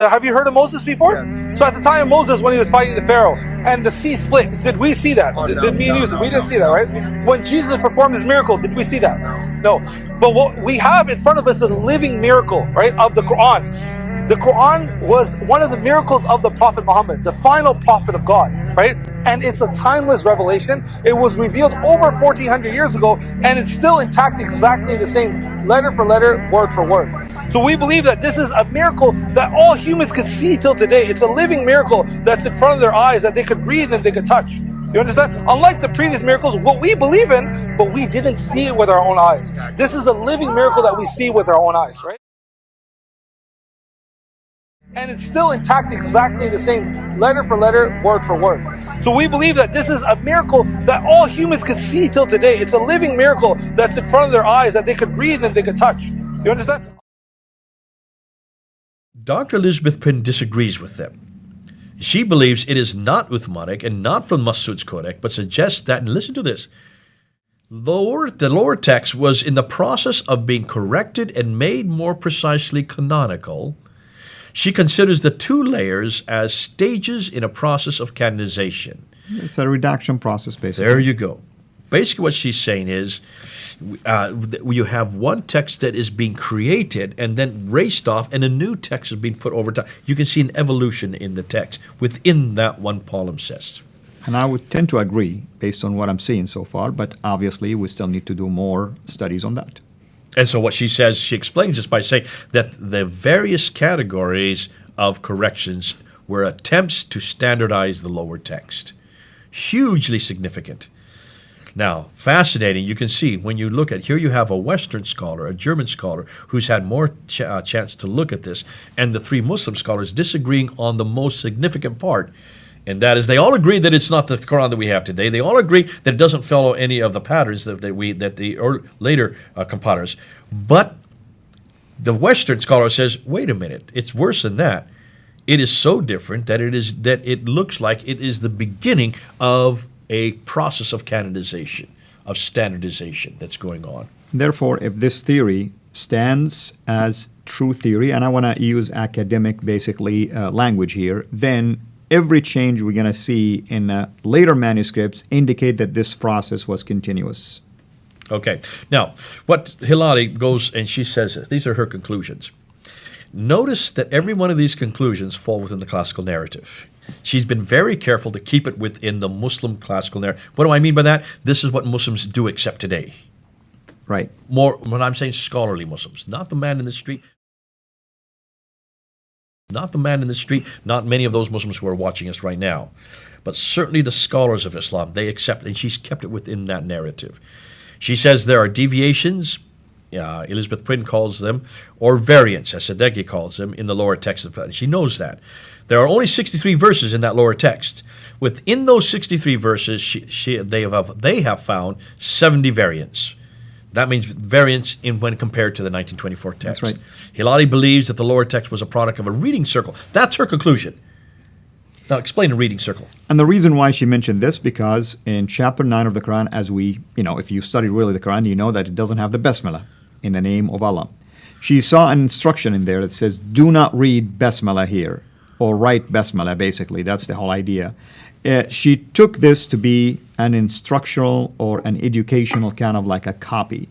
Have you heard of Moses before? Yes. So at the time of Moses, when he was fighting the Pharaoh, and the sea split, did we see that? Did me and you? We didn't see that, right? When Jesus performed his miracle, did we see that? No. But what we have in front of us is a living miracle, right, of the Qur'an. The Qur'an was one of the miracles of the Prophet Muhammad, the final prophet of God, right? And it's a timeless revelation. It was revealed over 1400 years ago, and it's still intact, exactly the same, letter for letter, word for word. So we believe that this is a miracle that all humans can see till today. It's a living miracle that's in front of their eyes that they could read and they could touch. You understand? Unlike the previous miracles, what we believe in, but we didn't see it with our own eyes. This is a living miracle that we see with our own eyes, right? And it's still intact, exactly the same, letter for letter, word for word. So we believe that this is a miracle that all humans can see till today. It's a living miracle that's in front of their eyes that they could read and they could touch. You understand? Dr. Elizabeth Prin disagrees with them. She believes it is not Uthmanic and not from Masud's Codex, but suggests that, and listen to this, the lower text was in the process of being corrected and made more precisely canonical. She considers the two layers as stages in a process of canonization. It's a redaction process, basically. There you go. Basically what she's saying is you have one text that is being created and then raced off, and a new text is being put over time. You can see an evolution in the text within that one palimpsest. And I would tend to agree based on what I'm seeing so far, but obviously we still need to do more studies on that. And so what she says, she explains this by saying that the various categories of corrections were attempts to standardize the lower text. Hugely significant. Now, fascinating, you can see when you look at, here you have a Western scholar, a German scholar, who's had more chance to look at this, and the three Muslim scholars disagreeing on the most significant part. And that is, they all agree that it's not the Quran that we have today. They all agree that it doesn't follow any of the patterns that the later compilers. But the Western scholar says, wait a minute, it's worse than that. It is so different that it looks like it is the beginning of a process of canonization, of standardization that's going on. Therefore, if this theory stands as true theory, and I want to use academic, basically, language here, then every change we're going to see in later manuscripts indicate that this process was continuous. Okay. Now, what Hilali goes and she says, these are her conclusions. Notice that every one of these conclusions fall within the classical narrative. She's been very careful to keep it within the Muslim classical narrative. What do I mean by that? This is what Muslims do accept today. Right. More, when I'm saying scholarly Muslims, not the man in the street. Not the man in the street, not many of those Muslims who are watching us right now, but certainly the scholars of Islam, they accept, and she's kept it within that narrative. She says there are deviations, Elizabeth Prin calls them, or variants, as Sadeghi calls them, in the lower text. And she knows that. There are only 63 verses in that lower text. Within those 63 verses, they have found 70 variants. That means variants when compared to the 1924 text. That's right. Hilali believes that the lower text was a product of a reading circle. That's her conclusion. Now, explain a reading circle. And the reason why she mentioned this, because in chapter 9 of the Quran, as if you study really the Quran, you know that it doesn't have the Basmala, in the name of Allah. She saw an instruction in there that says, do not read Basmala here, or write Basmala, basically. That's the whole idea. She took this to be an instructional or an educational kind of like a copy.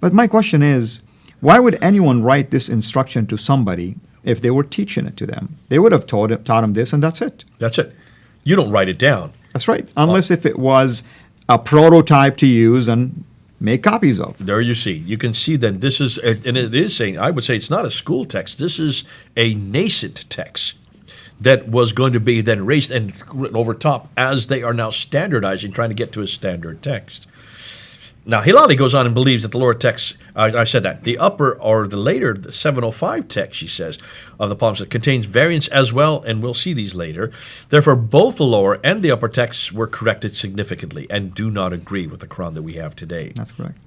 But my question is, why would anyone write this instruction to somebody if they were teaching it to them? They would have taught them this, and that's it. That's it. You don't write it down. That's right. Unless if it was a prototype to use and make copies of. There you see. You can see that this is, and it is saying, I would say it's not a school text. This is a nascent text that was going to be then raised and written over top as they are now standardizing, trying to get to a standard text. Now, Hilali goes on and believes that the lower text, I said that, the upper or the later, the 705 text, she says, of the palimpsest contains variants as well, and we'll see these later. Therefore, both the lower and the upper texts were corrected significantly and do not agree with the Quran that we have today. That's correct.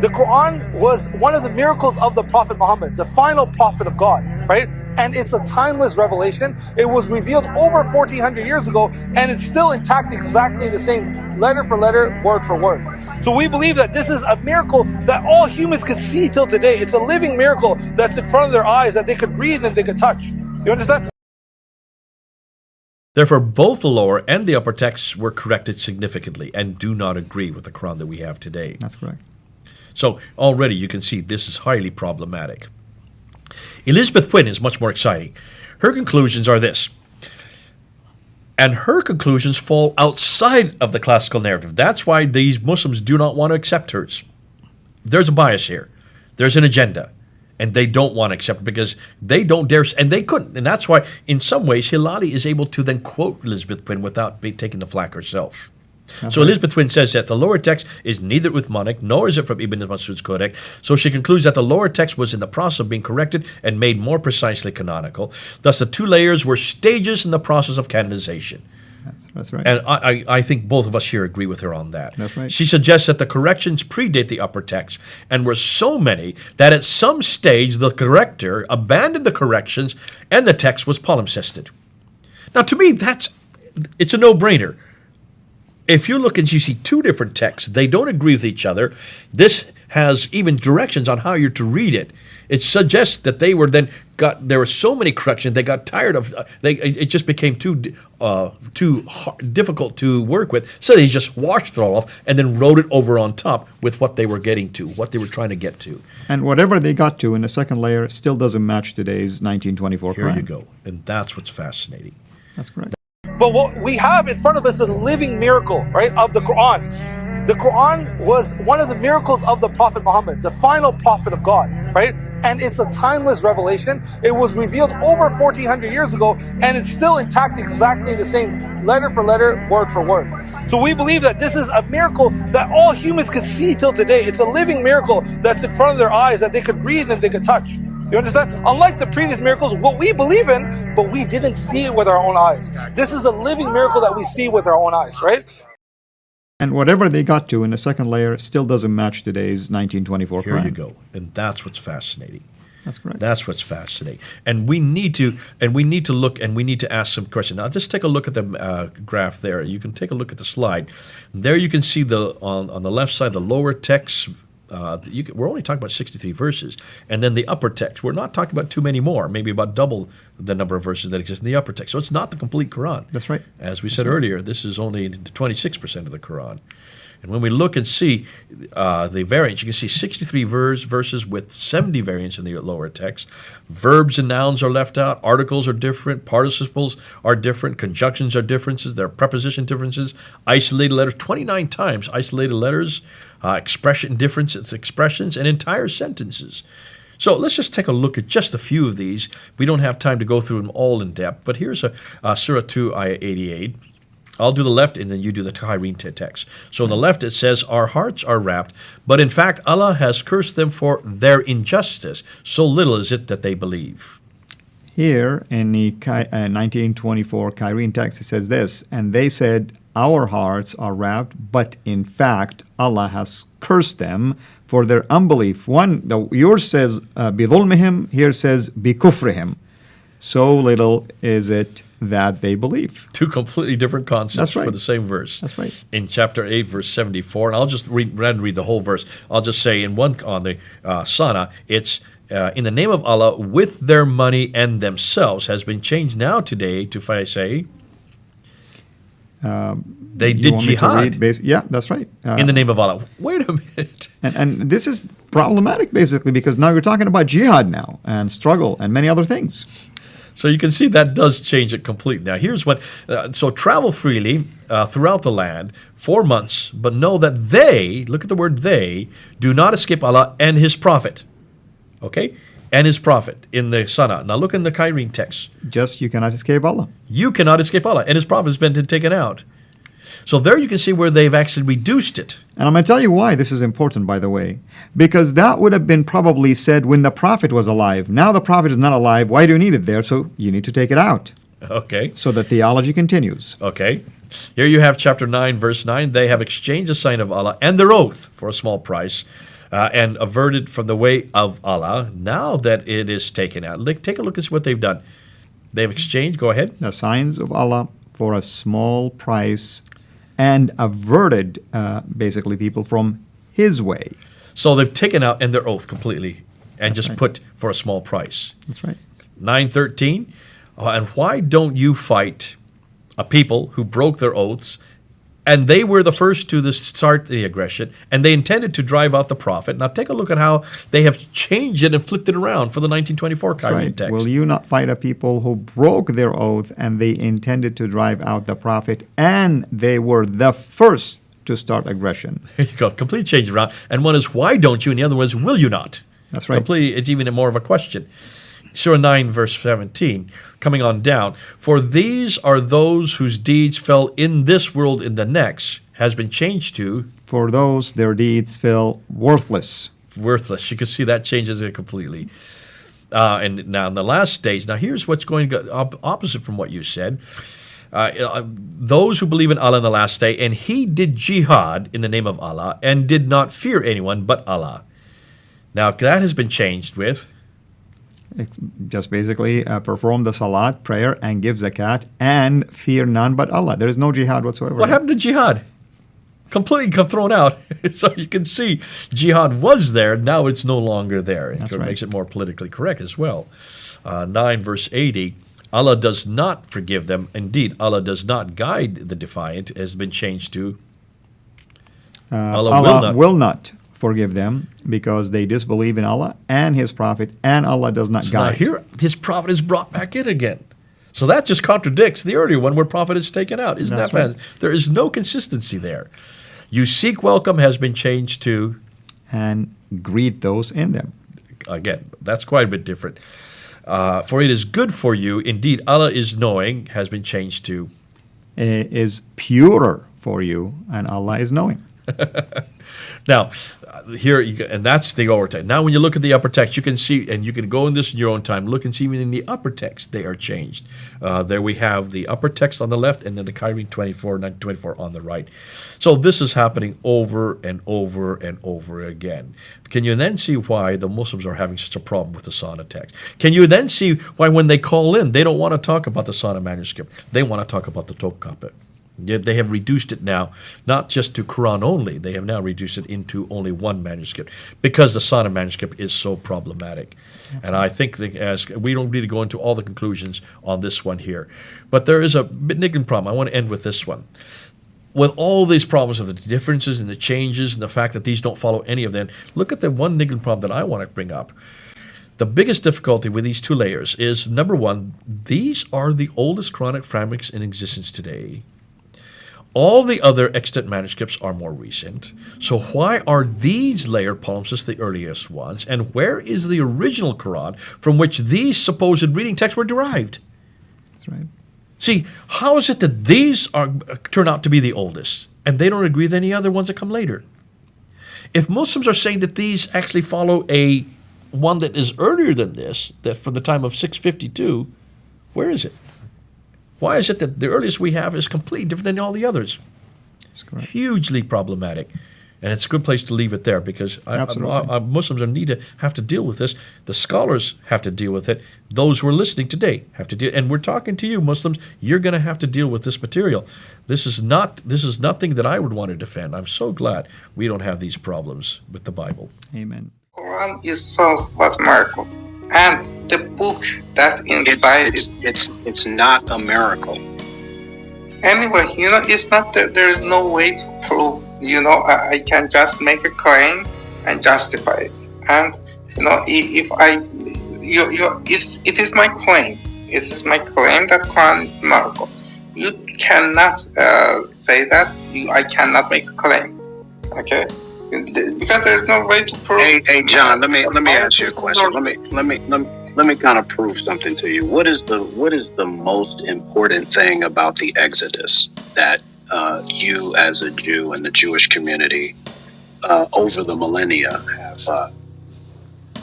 The Quran was one of the miracles of the Prophet Muhammad, the final prophet of God. right? And it's a timeless revelation. It was revealed over 1400 years ago, and it's still intact, exactly the same, letter for letter, word for word. So we believe that this is a miracle that all humans can see till today. It's a living miracle that's in front of their eyes that they could read and they could touch. You understand? Therefore, both the lower and the upper texts were corrected significantly and do not agree with the Quran that we have today. That's correct. So already you can see this is highly problematic. Elizabeth Quinn is much more exciting. Her conclusions are this. And her conclusions fall outside of the classical narrative. That's why these Muslims do not want to accept hers. There's a bias here. There's an agenda. And they don't want to accept it because they don't dare, and they couldn't. And that's why, in some ways, Hilali is able to then quote Elizabeth Quinn without taking the flak herself. So Elizabeth Quinn says that the lower text is neither Uthmanic, nor is it from Ibn Masud's Codex. So she concludes that the lower text was in the process of being corrected and made more precisely canonical. Thus, the two layers were stages in the process of canonization. That's right. And I think both of us here agree with her on that. That's right. She suggests that the corrections predate the upper text and were so many that at some stage the corrector abandoned the corrections and the text was palimpsested. Now, to me, it's a no-brainer. If you look and you see two different texts, they don't agree with each other. This has even directions on how you're to read it. It suggests that there were so many corrections, they got tired of, it just became too difficult to work with, so they just washed it all off and then wrote it over on top with what they were getting to, what they were trying to get to. And whatever they got to in the second layer still doesn't match today's 1924 Here Quran. you go. And that's what's fascinating. That's correct. But what we have in front of us is a living miracle, right, of the Qur'an. The Qur'an was one of the miracles of the Prophet Muhammad, the final prophet of God, right? And it's a timeless revelation. It was revealed over 1400 years ago, and it's still intact, exactly the same, letter for letter, word for word. So we believe that this is a miracle that all humans can see till today. It's a living miracle that's in front of their eyes that they could read and they could touch. You understand? Unlike the previous miracles, what we believe in, but we didn't see it with our own eyes. This is a living miracle that we see with our own eyes, right? And whatever they got to in the second layer still doesn't match today's 1924 Here Quran. you go. And that's what's fascinating. That's correct. That's what's fascinating. And we need to look and we need to ask some questions. Now, just take a look at the graph there. You can take a look at the slide. There you can see on the left side, the lower text. We're only talking about 63 verses. And then the upper text, we're not talking about too many more, maybe about double the number of verses that exist in the upper text. So it's not the complete Quran. That's right. As we said earlier, this is only 26% of the Quran. And when we look and see the variants, you can see 63 verses with 70 variants in the lower text. Verbs and nouns are left out. Articles are different. Participles are different. Conjunctions are differences. There are preposition differences. Isolated letters, 29 times isolated letters. Expression differences, expressions, and entire sentences. So let's just take a look at just a few of these. We don't have time to go through them all in depth, but here's Surah 2, Ayah 88. I'll do the left, and then you do the Tahireen text. So on the left it says, our hearts are wrapped, but in fact Allah has cursed them for their injustice. So little is it that they believe. Here in the 1924 Kyrene text, it says this, and they said, our hearts are wrapped, but in fact, Allah has cursed them for their unbelief. Yours says, بِظُلْمِهِمْ, here says, بِكُفْرِهِمْ. So little is it that they believe. Two completely different concepts for the same verse. That's right. In chapter 8, verse 74, and I'll just read the whole verse. I'll just say in one on the Sana, it's in the name of Allah, with their money and themselves, has been changed now today to, if I say, they did jihad. Yeah, that's right. In the name of Allah. Wait a minute. And this is problematic, basically, because now you're talking about jihad now, and struggle, and many other things. So you can see that does change it completely. Now here's what, so travel freely throughout the land 4 months, but know that they, look at the word they, do not escape Allah and His Prophet. Okay? And His Prophet in the Sana. Now look in the Kyrene text. Just you cannot escape Allah. You cannot escape Allah, and His Prophet has been taken out. So there you can see where they've actually reduced it. And I'm going to tell you why this is important, by the way. Because that would have been probably said when the Prophet was alive. Now the Prophet is not alive. Why do you need it there? So you need to take it out. Okay. So the theology continues. Okay. Here you have chapter 9, verse 9. They have exchanged the sign of Allah and their oath for a small price. and averted from the way of Allah, now that it is taken out. Take a look at what they've done. They've exchanged, go ahead. The signs of Allah for a small price and averted, basically, people from His way. So they've taken out and their oath completely and That's just right. put for a small price. That's right. 9:13, and why don't you fight a people who broke their oaths, and they were the first to start the aggression, and they intended to drive out the prophet. Now take a look at how they have changed it and flipped it around for the 1924 That's Kyrene right. text. Will you not fight a people who broke their oath and they intended to drive out the prophet, and they were the first to start aggression? There you go, complete change around. And one is, why don't you? And the other one is, will you not? That's right. Completely, it's even more of a question. Surah 9, verse 17, coming on down. For these are those whose deeds fell in this world, in the next, has been changed to For those, their deeds fell worthless. worthless. You can see that changes it completely. And now in the last stage, now here's what's going to go opposite from what you said. Those who believe in Allah in the last day, and he did jihad in the name of Allah, and did not fear anyone but Allah. Now that has been changed with, Just basically perform the salat, prayer, and give zakat, and fear none but Allah. There is no jihad whatsoever. what happened to jihad? Completely thrown out. So you can see jihad was there, now it's no longer there. It That's right. makes it more politically correct as well. 9 verse 80, Allah does not forgive them. Indeed, Allah does not guide the defiant, has been changed to Allah will not forgive them because they disbelieve in Allah and His Prophet, and Allah does not Now guide. here, his prophet is brought back in again. So that just contradicts the earlier one where prophet is taken out. Isn't That's that right. fantastic? There is no consistency there. You seek welcome has been changed to, And greet those in them. again, that's quite a bit different. For it is good for you. Indeed, Allah is knowing has been changed to. Is purer for you, and Allah is knowing. Now, here, and that's the lower text. Now, when you look at the upper text, you can see, and you can go in this in your own time, look and see even in the upper text, they are changed. There we have the upper text on the left, and then the Kyrene 24, 1924 on the right. So this is happening over and over and over again. Can you then see why the Muslims are having such a problem with the Sana text? Can you then see why when they call in, they don't want to talk about the Sana manuscript. They want to talk about the Topkapi. Yet they have reduced it now, not just to Quran only. They have now reduced it into only one manuscript because the Sana manuscript is so problematic. And I think that as we don't need to go into all the conclusions on this one here, but there is a niggling problem. I want to end with this one. With all these problems of the differences and the changes and the fact that these don't follow any of them, look at the one niggling problem that I want to bring up. The biggest difficulty with these two layers is, number one, these are the oldest Quranic fragments in existence today. All the other extant manuscripts are more recent. So why are these layered palimpsests the earliest ones? And where is the original Quran from which these supposed reading texts were derived? That's right. See, how is it that these turn out to be the oldest and they don't agree with any other ones that come later? If Muslims are saying that these actually follow a one that is earlier than this, that from the time of 652, where is it? Why is it that the earliest we have is completely different than all the others? That's correct. Hugely problematic. And it's a good place to leave it there because Absolutely. Muslims have to deal with this. The scholars have to deal with it. Those who are listening today have to deal. And we're talking to you, Muslims. You're going to have to deal with this material. This is nothing that I would want to defend. I'm so glad we don't have these problems with the Bible. Amen. Quran itself was miracle, and the book that inside It's not a miracle. Anyway, it's not that there's no way to prove. I can just make a claim and justify it. And if it is my claim. It is my claim that Quran is miracle. You cannot say that. I cannot make a claim. Okay, because there's no way to prove. Hey, John. Let me ask you a question. Let me kind of prove something to you. What is the most important thing about the Exodus that you as a Jew and the Jewish community over the millennia have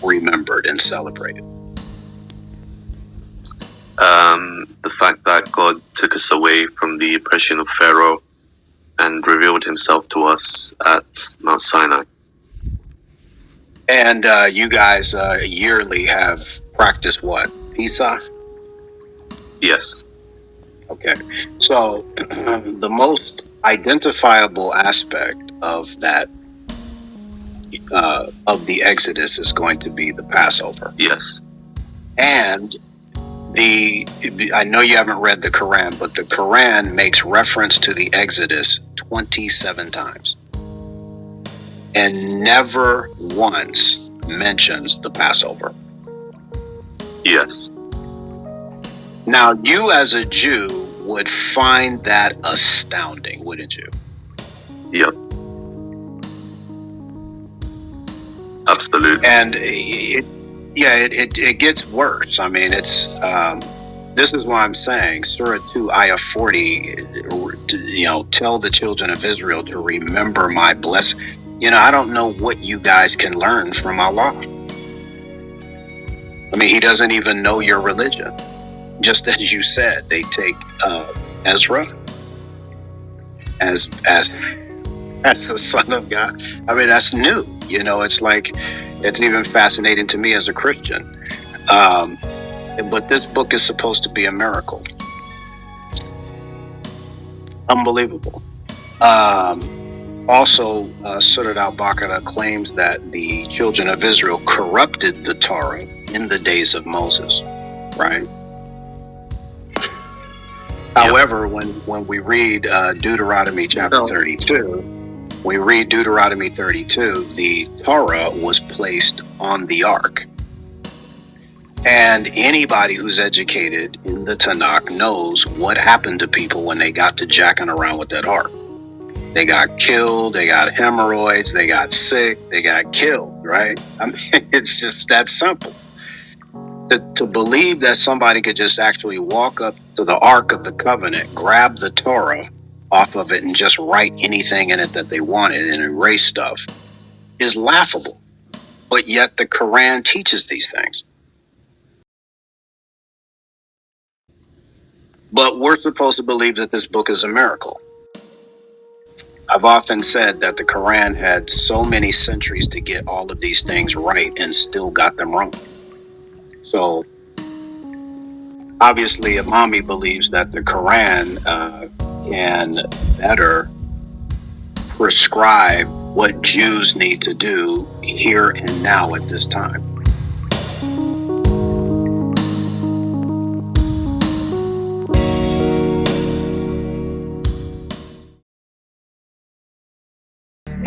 remembered and celebrated? The fact that God took us away from the oppression of Pharaoh and revealed himself to us at Mount Sinai. And you guys yearly have practiced what? Pesach? Yes. Okay. So the most identifiable aspect of that of the Exodus is going to be the Passover. Yes. And I know you haven't read the Quran, but the Quran makes reference to the Exodus 27 times and never once mentions the Passover. Yes. Now, you as a Jew would find that astounding, wouldn't you? Yep. Absolutely. And it gets worse. I mean, it's this is why I'm saying Surah 2, Ayah 40. Tell the children of Israel to remember my blessing. I don't know what you guys can learn from Allah. I mean, He doesn't even know your religion. Just as you said, they take Ezra as the son of God. I mean, that's new. It's even fascinating to me as a Christian. But this book is supposed to be a miracle. Unbelievable. Also, Surat al-Baqarah claims that the children of Israel corrupted the Torah in the days of Moses, right? However, when we read Deuteronomy chapter 32, the Torah was placed on the ark. And anybody who's educated in the Tanakh knows what happened to people when they got to jacking around with that ark. They got killed, they got hemorrhoids, they got sick, they got killed, right? I mean, it's just that simple. To believe that somebody could just actually walk up to the Ark of the Covenant, grab the Torah off of it, and just write anything in it that they wanted and erase stuff is laughable. But yet the Quran teaches these things. But we're supposed to believe that this book is a miracle. I've often said that the Quran had so many centuries to get all of these things right and still got them wrong. So obviously, Imami believes that the Quran can better prescribe what Jews need to do here and now at this time.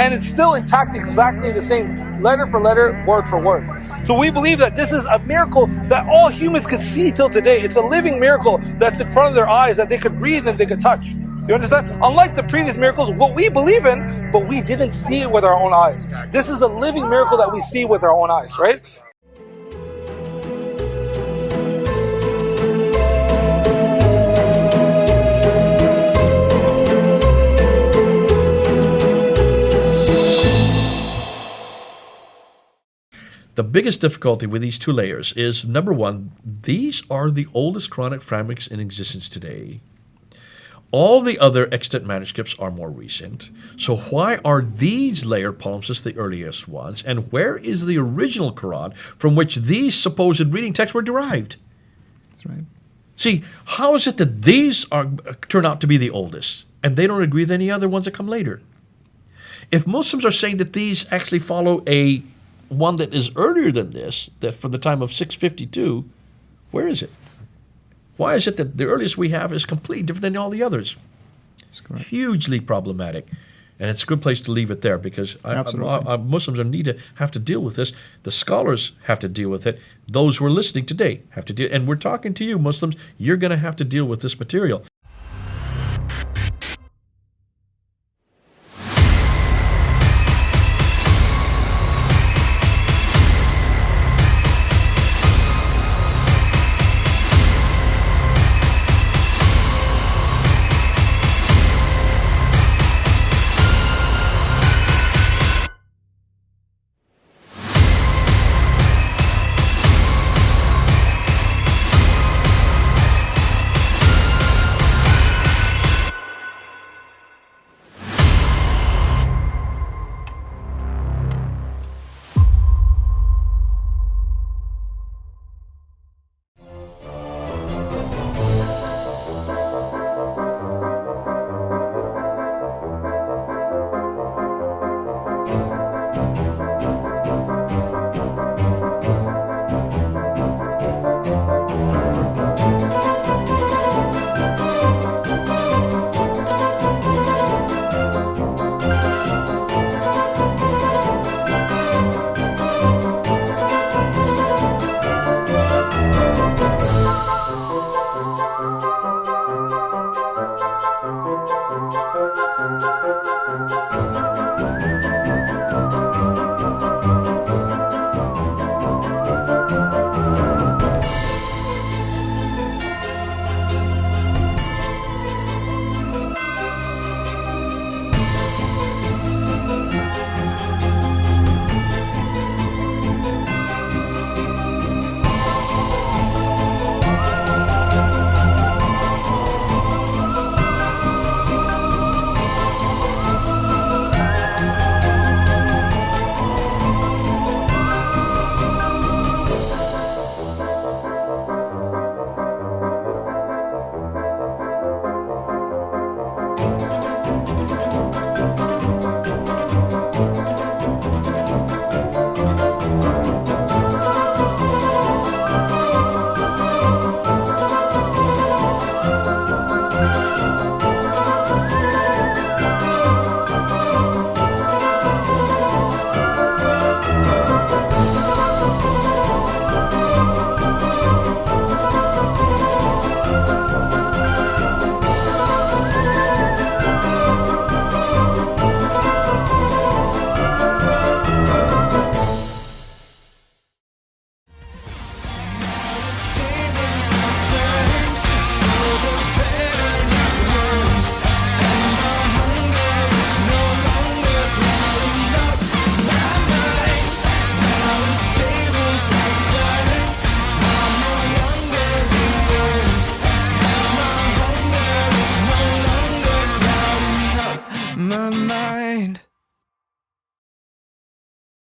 And it's still intact, exactly the same, letter for letter, word for word. So we believe that this is a miracle that all humans can see till today. It's a living miracle that's in front of their eyes, that they could read and they could touch. You understand? Unlike the previous miracles, what we believe in, but we didn't see it with our own eyes. This is a living miracle that we see with our own eyes, right? The biggest difficulty with these two layers is, number one, these are the oldest Quranic fragments in existence today. All the other extant manuscripts are more recent. So why are these layered palimpsests the earliest ones? And where is the original Quran from which these supposed reading texts were derived? That's right. See, how is it that these turn out to be the oldest and they don't agree with any other ones that come later? If Muslims are saying that these actually follow one that is earlier than this, that from the time of 652, where is it? Why is it that the earliest we have is completely different than all the others? That's correct. Hugely problematic. And it's a good place to leave it there, because Muslims have to deal with this. The scholars have to deal with it. Those who are listening today have to deal. And we're talking to you, Muslims. You're going to have to deal with this material. my mind.